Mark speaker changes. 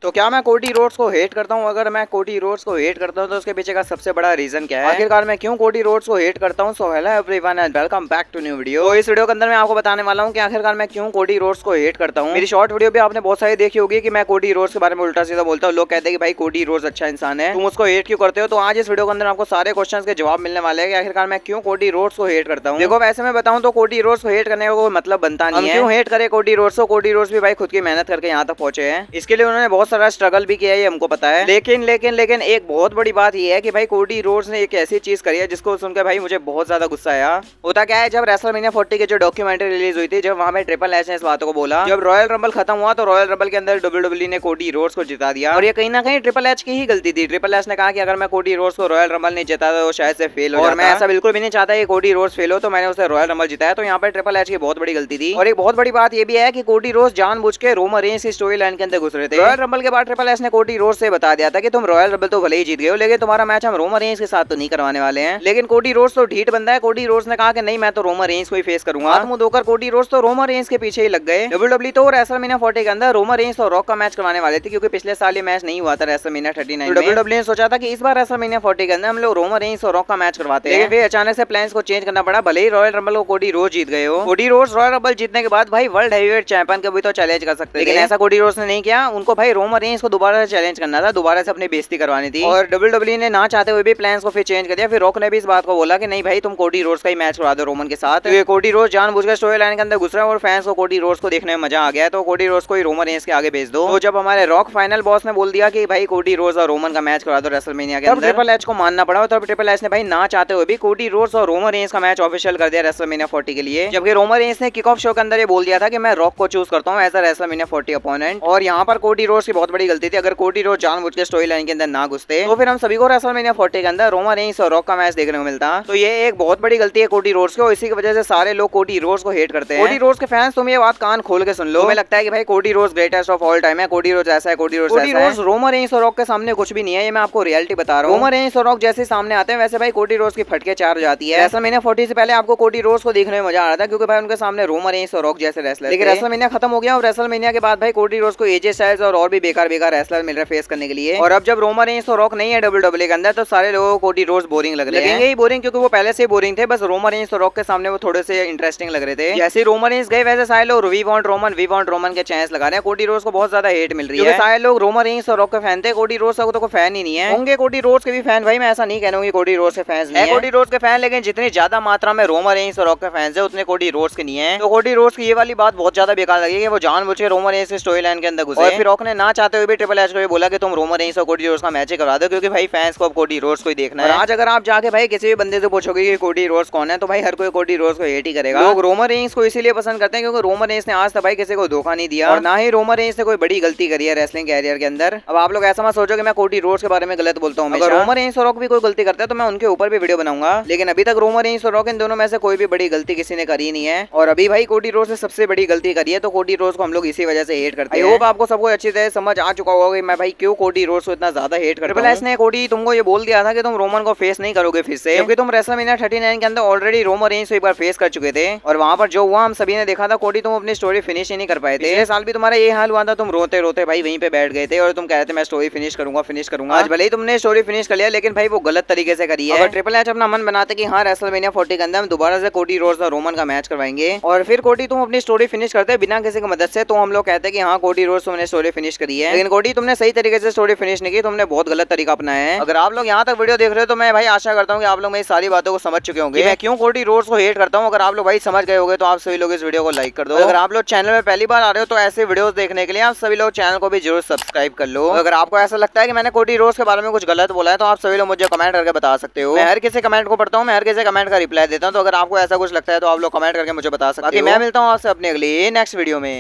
Speaker 1: तो क्या मैं कोडी रोड्स को हेट करता हूँ? अगर मैं कोडी रोड्स को हेट करता हूँ तो उसके पीछे का सबसे बड़ा रीजन क्या है? आखिरकार मैं क्यों कोडी रोड्स को हेट करता हूँ? So hello everyone and welcome back to new video. तो इस वीडियो के अंदर मैं आपको बताने वाला हूँ कि आखिरकार मैं क्यों कोडी रोड्स को हेट करता हूँ। मेरी शॉर्ट वीडियो भी आपने बहुत सारी देखी होगी कि मैं कोडी रोड्स के बारे में उल्टा सीधा बोलता हूँ। लोग कहते हैं कि भाई कोडी रोड्स अच्छा इंसान है, तुम उसको हेट क्यों करते हो? तो आज इस वीडियो के अंदर आपको सारे क्वेश्चंस के जवाब मिलने वाले हैं कि आखिरकार मैं क्यों कोडी रोड्स को हेट करता हूँ। देखो वैसे मैं बताऊँ तो कोडी रोड्स को हेट करने का कोई मतलब बनता नहीं है। क्यों हेट करे कोडी रोड्स को? कोडी रोड्स भी भाई खुद की मेहनत करके यहाँ तक पहुंचे हैं, इसके लिए उन्होंने बहुत सारा स्ट्रगल भी किया है, ये हमको पता है। लेकिन एक बहुत बड़ी बात ये है कि भाई कोडी रोड्स ने एक ऐसी चीज करी है जिसको सुनकर भाई मुझे बहुत ज्यादा गुस्सा आया। होता क्या है, जब रेसलमेनिया 40 की जो डॉक्यूमेंट्री रिलीज हुई थी, जब वहां पे ट्रिपल एच ने इस बातों को बोला, जब रॉयल रंबल खत्म हुआ तो रॉयल रंबल के अंदर WWE ने कोडी रोड्स को जिता दिया और ये कहीं ना कहीं ट्रिपल एच की ही गलती थी। ट्रिपल एच ने कहा कि अगर मैं कोडी रोड्स को रॉयल रंबल नहीं जिता तो शायद से फेल हो, और मैं ऐसा बिल्कुल भी नहीं चाहता कि कोडी रोड्स फेल हो, तो मैंने उसे रॉयल रंबल जिताया। तो यहाँ पर ट्रिपल एच की बहुत बड़ी गलती थी। और एक बहुत बड़ी बात ये भी है कि कोडी रोड्स जानबूझ के रोमन रेंज की स्टोरी लाइन के अंदर घुस रहे थे। रॉयल रंबल के बाद ट्रिपल एच ने कोडी रोड्स से बता दिया था कि तुम रॉयल रंबल तो भले ही जीत गए हो, लेकिन तुम्हारा मैच हम रोमन रेंज के साथ तो नहीं करवाने वाले हैं। लेकिन कोडी रोड्स तो ढीठ बंदा है। कोडी रोड्स ने कहा कि नहीं, मैं तो रोमन रेंज को ही फेस करूंगा। हाथ मुंह धोकर कोडी रोड्स तो रोमन रेंज के पीछे ही लग गए। WWE तो रेसलमेनिया 40 के अंदर रोमन रेंज और रॉक का मैच करवाने वाले थे, क्योंकि पिछले साल ये मैच नहीं हुआ था रेसलमेनिया 39 में। WWE ने सोचा था कि इस बार रेसलमेनिया 40 के अंदर हम लोग रोमन रेंज और रॉक का मैच करवाते हैं, लेकिन फिर अचानक से प्लान्स को चेंज करना पड़ा। भले ही रॉयल रंबल को कोडी रोड्स जीत गए हो। कोडी रोड्स रॉयल रंबल जीतने के बाद भाई वर्ल्ड हेवीवेट चैंपियन को भी तो चैलेंज कर सकते थे, लेकिन ऐसा कोडी रोड्स ने नहीं किया। उनको भाई रोमन रेंज को दोबारा से चैलेंज करना था, दोबारा से अपनी बेइज्जती करवानी थी, और WWE ने ना चाहते हुए भी प्लान्स को फिर चेंज कर दिया। फिर रॉक ने भी इस बात को बोला कि नहीं भाई, तुम कोडी रोड्स का ही मैच करवा दो रोमन के साथ। तो ये कोडी रोड्स जानबूझकर स्टोरी लाइन के अंदर घुस रहा है और फैंस को कोडी रोड्स को देखने में मजा आ गया है, तो कोडी रोड्स को ही रोमन रेंज के आगे भेज दो। तो जब हमारे रॉक फाइनल बॉस ने बोल दिया कि भाई कोडी रोड्स और रोमन का मैच करवा दो रेसलमेनिया के अंदर, ट्रिपल एच को मानना पड़ा। तब ट्रिपल एच ने भाई ना चाहते हुए भी कोडी रोड्स और रोमन रेंज का मैच ऑफिशियल कर दिया रेसलमेनिया 40 के लिए। जबकि रोमन रेंज ने किक ऑफ शो के अंदर ये बोल दिया था कि मैं रॉक को चूज करता हूँ एज अ रेसलमेनिया 40 अपोनेंट। और यहाँ पर कोडी रोड्स की बहुत बड़ी गलती थी। अगर कोडी रोड्स जानबूझ के स्टोरी लाइन के अंदर ना घुसते तो फिर हम सभी को रेसलमेनिया 40 के अंदर रोमन रेंज और रॉक का मैच देखने को मिलता। तो ये एक बहुत बड़ी गलती है कोडी रोड्स की, और इसी की वजह से सारे लोग कोडी रोड्स को हेट करते हैं। कोडी रोड्स के फैंस तुम ये बात कान खोल के सुन लो। तुम्हें लगता है कि भाई Cody Rhodes greatest of all time है, कोडी रोड्स ऐसा है, कोडी रोड्स रोमन रेंज और रॉक के सामने कुछ भी नहीं है। ये मैं आपको रियलिटी बता रहा हूँ। रोमन रेंज और रॉक जैसे सामने आते हैं वैसे भाई कोडी रोड्स की फटके चार हो जाती है। रेसलमेनिया 40 से पहले आपको कोडी रोड्स को देखने में मजा आ रहा था, क्योंकि भाई उनके सामने रोमन रेंज और रॉक जैसे रेसलर। लेकिन रेसलमेनिया खत्म हो गया और रेसलमेनिया के बाद भाई कोडी रोड्स को एजे स्टाइल्स और भी बेकार रेसलर मिल रहे फेस करने के लिए। और अब जब रोमन रेंज और रॉक नहीं है WWE के अंदर, तो सारे लोगों को कोडी रोड्स बोरिंग लग रहे हैं। यही बोरिंग क्योंकि वो पहले से बोरिंग थे, बस रोमन रेंज और रॉक के सामने वो थोड़े से इंटरेस्टिंग लग रहे थे। जैसे रोमन रेंज गए वैसे सारे लोग वी वांट रोमन के चैंस लगा रहे हैं। कोडी रोड्स को बहुत ज्यादा हेट मिल रही है। सारे लोग रोमन रेंज और रॉक के फैन थे, कोडी रोड्स का तो कोई फैन ही नहीं है। होंगे कोडी रोड्स के भी फैन, भाई मैं ऐसा नहीं कह रहा हूं कि कोडी रोड्स के फैंस नहीं है। कोडी रोड्स के फैन, लेकिन जितनी ज्यादा मात्रा में रोमन रेंज और रॉक के फैंस है उतने कोडी रोड्स के नहीं है। तो कोडी रोड्स की ये वाली बात बहुत ज्यादा बेकार लगी कि वो जानबूझ के रोमन रेंज की स्टोरी लाइन के अंदर घुसे। और फिर रॉक ने ना चाहते हुए भी ट्रिपल एच को बोला कि तुम रोमन रेंज और कोडी रोड्स का मैच करवा दो, क्योंकि भाई फैंस को अब कोडी रोड्स को ही देखना है। आज अगर आप जाके भाई किसी भी बंदे से पूछोगे कि कोडी रोड्स कौन है, तो भाई हर कोई कोडी रोड्स को हेट ही करेगा। लोग रोमन रेंज को इसीलिए पसंद करते हैं क्योंकि रोमन रेंज ने आज तक भाई किसी को धोखा नहीं दिया, और ना ही रोमन रेंज ने कोई बड़ी गलती करी है रेसलिंग कैरियर के अंदर। अब आप लोग ऐसा मत सोचो कि मैं कोडी रोड्स के बारे में गलत बोलता हूँ। अगर रोमन रेंज और रॉक भी कोई गलती करता है तो मैं उनके ऊपर भी वीडियो बनाऊंगा, लेकिन अभी तक रोमन रेंज और रॉक इन दोनों में से कोई भी बड़ी गलती किसी ने करी नहीं है। और अभी भाई कोडी रोड्स ने सबसे बड़ी गलती करी है, तो कोडी रोड्स को हम लोग इसी वजह से हेट करते हैं। आई होप आपको सबको अच्छी तरह समझ आ चुका होगा कि मैं भाई क्यों कोडी रोड्स को इतना ज्यादा हेट करता हूं। ट्रिपल एच ने कोडी तुमको ये बोल दिया था कि तुम रोमन को फेस नहीं करोगे फिर से, क्योंकि तुम रेसलमेनिया 39 के अंदर ऑलरेडी रोमन रेंज को एक बार फेस कर चुके थे, और वहां पर जो हुआ हम सभी ने देखा था। कोडी तुम अपनी स्टोरी फिनिश ही नहीं कर पाए थे। पिछले साल भी तुम्हारा ये हाल हुआ था, तुम रोते रोते भाई वहीं पे बैठ गए थे और तुम कहते थे मैं स्टोरी फिनिश करूंगा। आज भले ही तुमने स्टोरी फिनिश कर लिया, लेकिन भाई वो गलत तरीके से करी है। अगर ट्रिपल एच अपना मन बनाते कि हाँ रेसलमेनिया 40 के अंदर हम दोबारा से कोडी रोड्स और रोमन का मैच करवाएंगे, और फिर कोडी तुम अपनी स्टोरी फिनिश करते बिना किसी की मदद से, तो हम लोग कहते कि हाँ कोडी रोड्स तुमने स्टोरी फिनिश करी है। लेकिन कोडी तुमने सही तरीके से स्टोरी फिनिश नहीं की, तुमने बहुत गलत तरीका अपनाया है। अगर आप लोग यहाँ तक वीडियो देख रहे हो तो मैं भाई आशा करता हूँ कि आप लोग मेरी सारी बातों को समझ चुके होंगे मैं क्यों कोडी रोड्स को हेट करता हूँ। अगर आप लोग भाई समझ गए होंगे तो आप सभी लोग इस वीडियो को लाइक कर दो। अगर आप लोग चैनल में पहली बार आ रहे हो तो ऐसे वीडियोस देखने के लिए आप सभी लोग चैनल को भी जरूर सब्सक्राइब कर लो। अगर आपको ऐसा लगता है कि मैंने कोडी रोड्स के बारे में कुछ गलत बोला है तो आप सभी लोग मुझे कमेंट करके बता सकते हो। मैं हर किसी कमेंट को पढ़ता हूँ, मैं हर किसी कमेंट का रिप्लाई देता हूँ। तो अगर आपको ऐसा कुछ लगता है तो आप लोग कमेंट करके मुझे बता सकते हो। मैं मिलता हूँ आपसे अपने अगले नेक्स्ट वीडियो में।